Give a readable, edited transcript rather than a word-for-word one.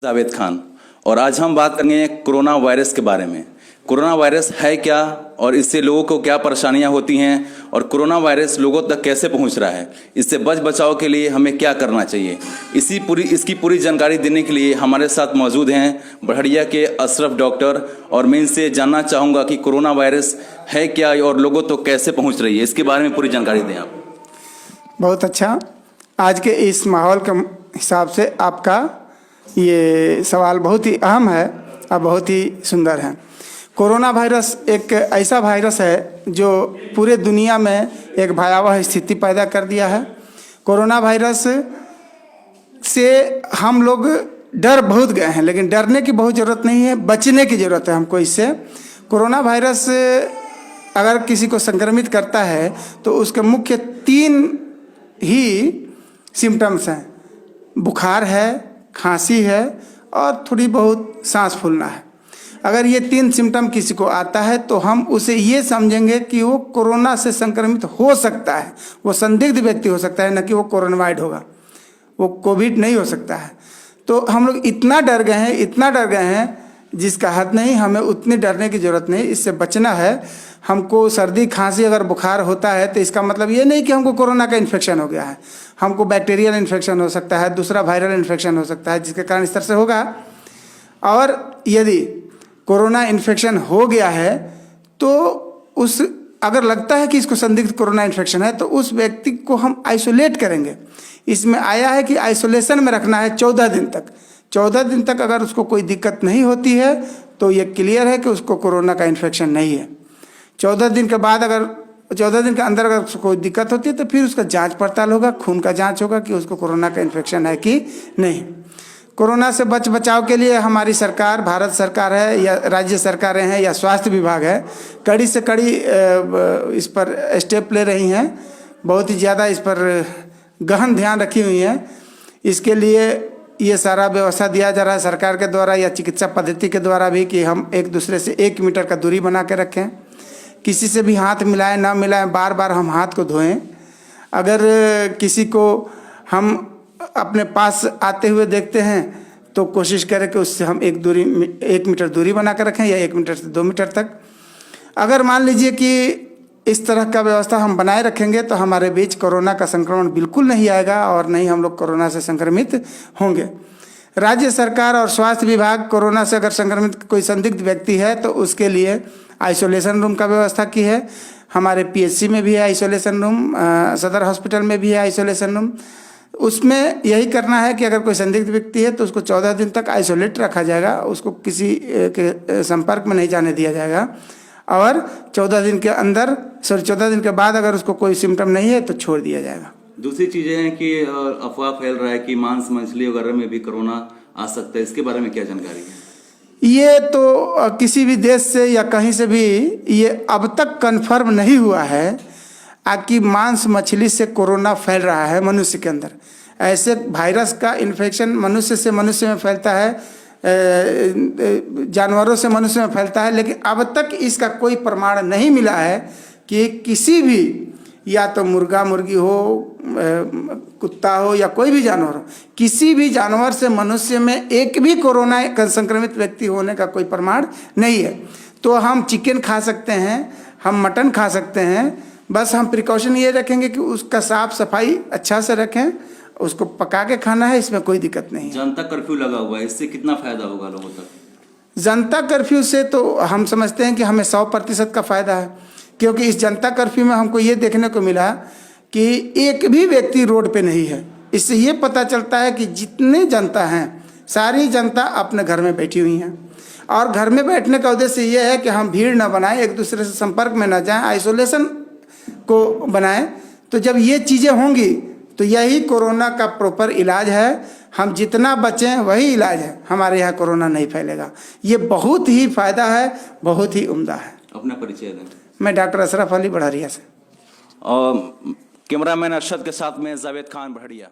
जावेद खान और आज हम बात करेंगे कोरोना वायरस के बारे में। कोरोना वायरस है क्या और इससे लोगों को क्या परेशानियां होती हैं और कोरोना वायरस लोगों तक कैसे पहुंच रहा है, इससे बचाव के लिए हमें क्या करना चाहिए, इसकी पूरी जानकारी देने के लिए हमारे साथ मौजूद हैं बढ़िया के अशरफ डॉक्टर। और मैं इनसे जानना चाहूँगा कि कोरोना वायरस है क्या और लोगों तक कैसे पहुँच रही है, इसके बारे में पूरी जानकारी दें आप। बहुत अच्छा। आज के इस माहौल के हिसाब से आपका ये सवाल बहुत ही अहम है और बहुत ही सुंदर है। कोरोना वायरस एक ऐसा वायरस है जो पूरे दुनिया में एक भयावह स्थिति पैदा कर दिया है। कोरोना वायरस से हम लोग डर बहुत गए हैं, लेकिन डरने की बहुत ज़रूरत नहीं है, बचने की ज़रूरत है हमको इससे। कोरोना वायरस अगर किसी को संक्रमित करता है तो उसके मुख्य 3 ही सिम्टम्स हैं। बुखार है, खांसी है और थोड़ी बहुत सांस फूलना है। अगर ये 3 सिम्टम किसी को आता है तो हम उसे ये समझेंगे कि वो कोरोना से संक्रमित हो सकता है। वो संदिग्ध व्यक्ति हो सकता है, न कि वो कोरोनावायरस होगा, वो कोविड नहीं हो सकता है। तो हम लोग इतना डर गए हैं जिसका हद नहीं। हमें उतने डरने की ज़रूरत नहीं, इससे बचना है। हमको सर्दी खांसी अगर बुखार होता है तो इसका मतलब ये नहीं कि हमको कोरोना का इन्फेक्शन हो गया है। हमको बैक्टीरियल इन्फेक्शन हो सकता है, दूसरा वायरल इन्फेक्शन हो सकता है, जिसके कारण इस तरह से होगा। और यदि कोरोना इन्फेक्शन हो गया है तो अगर लगता है कि इसको संदिग्ध कोरोना इन्फेक्शन है तो उस व्यक्ति को हम आइसोलेट करेंगे। इसमें आया है कि आइसोलेशन में रखना है 14 दिन तक। 14 दिन तक अगर उसको कोई दिक्कत नहीं होती है तो ये क्लियर है कि उसको कोरोना का इन्फेक्शन नहीं है। 14 दिन के बाद अगर 14 दिन के अंदर अगर उसको कोई दिक्कत होती है तो फिर उसका जांच पड़ताल होगा, खून का जांच होगा कि उसको कोरोना का इन्फेक्शन है कि नहीं। कोरोना से बचाव के लिए हमारी सरकार, भारत सरकार है या राज्य सरकारें हैं या स्वास्थ्य विभाग है, कड़ी से कड़ी इस पर स्टेप ले रही हैं। बहुत ही ज़्यादा इस पर गहन ध्यान रखी हुई हैं। इसके लिए ये सारा व्यवस्था दिया जा रहा है सरकार के द्वारा या चिकित्सा पद्धति के द्वारा भी कि हम एक दूसरे से 1 मीटर का दूरी बना के रखें। किसी से भी हाथ मिलाएं ना मिलाएं, बार बार हम हाथ को धोएं। अगर किसी को हम अपने पास आते हुए देखते हैं तो कोशिश करें कि उससे हम 1 मीटर दूरी बना कर रखें या 1 मीटर से 2 मीटर तक। अगर मान लीजिए कि इस तरह का व्यवस्था हम बनाए रखेंगे तो हमारे बीच कोरोना का संक्रमण बिल्कुल नहीं आएगा और नहीं हम लोग कोरोना से संक्रमित होंगे। राज्य सरकार और स्वास्थ्य विभाग कोरोना से अगर संक्रमित कोई संदिग्ध व्यक्ति है तो उसके लिए आइसोलेशन रूम का व्यवस्था की है। हमारे पीएचसी में भी है आइसोलेशन रूम, सदर हॉस्पिटल में भी है आइसोलेशन रूम। उसमें यही करना है कि अगर कोई संदिग्ध व्यक्ति है तो उसको 14 दिन तक आइसोलेट रखा जाएगा, उसको किसी के संपर्क में नहीं जाने दिया जाएगा। और 14 दिन के बाद अगर उसको कोई सिम्टम नहीं है तो छोड़ दिया जाएगा। दूसरी चीजें हैं कि अफवाह फैल रहा है कि मांस मछली वगैरह में भी कोरोना आ सकता है, इसके बारे में क्या जानकारी है? ये तो किसी भी देश से या कहीं से भी ये अब तक कन्फर्म नहीं हुआ है कि मांस मछली से कोरोना फैल रहा है मनुष्य के अंदर। ऐसे वायरस का इन्फेक्शन मनुष्य से मनुष्य में फैलता है, जानवरों से मनुष्य में फैलता है, लेकिन अब तक इसका कोई प्रमाण नहीं मिला है कि किसी भी, या तो मुर्गा मुर्गी हो, कुत्ता हो या कोई भी जानवर हो, किसी भी जानवर से मनुष्य में एक भी कोरोना संक्रमित व्यक्ति होने का कोई प्रमाण नहीं है। तो हम चिकन खा सकते हैं, हम मटन खा सकते हैं, बस हम प्रिकॉशन ये रखेंगे कि उसका साफ सफाई अच्छा से रखें, उसको पका के खाना है, इसमें कोई दिक्कत नहीं है। जनता कर्फ्यू लगा हुआ है, इससे कितना फायदा होगा लोगों तक? जनता कर्फ्यू से तो हम समझते हैं कि हमें 100% का फायदा है, क्योंकि इस जनता कर्फ्यू में हमको ये देखने को मिला कि एक भी व्यक्ति रोड पे नहीं है। इससे ये पता चलता है कि जितने जनता हैं सारी जनता अपने घर में बैठी हुई हैं। और घर में बैठने का उद्देश्य ये है कि हम भीड़ न बनाएं, एक दूसरे से संपर्क में न जाएं, आइसोलेशन को बनाएं। तो जब ये चीज़ें होंगी तो यही कोरोना का प्रॉपर इलाज है। हम जितना बचें वही इलाज है, हमारे यहाँ कोरोना नहीं फैलेगा। ये बहुत ही फायदा है, बहुत ही उम्दा है। अपना परिचय दें। मैं डॉक्टर अशरफ अली बढ़िया से। और कैमरामैन अरशद के साथ में जावेद खान बढ़िया।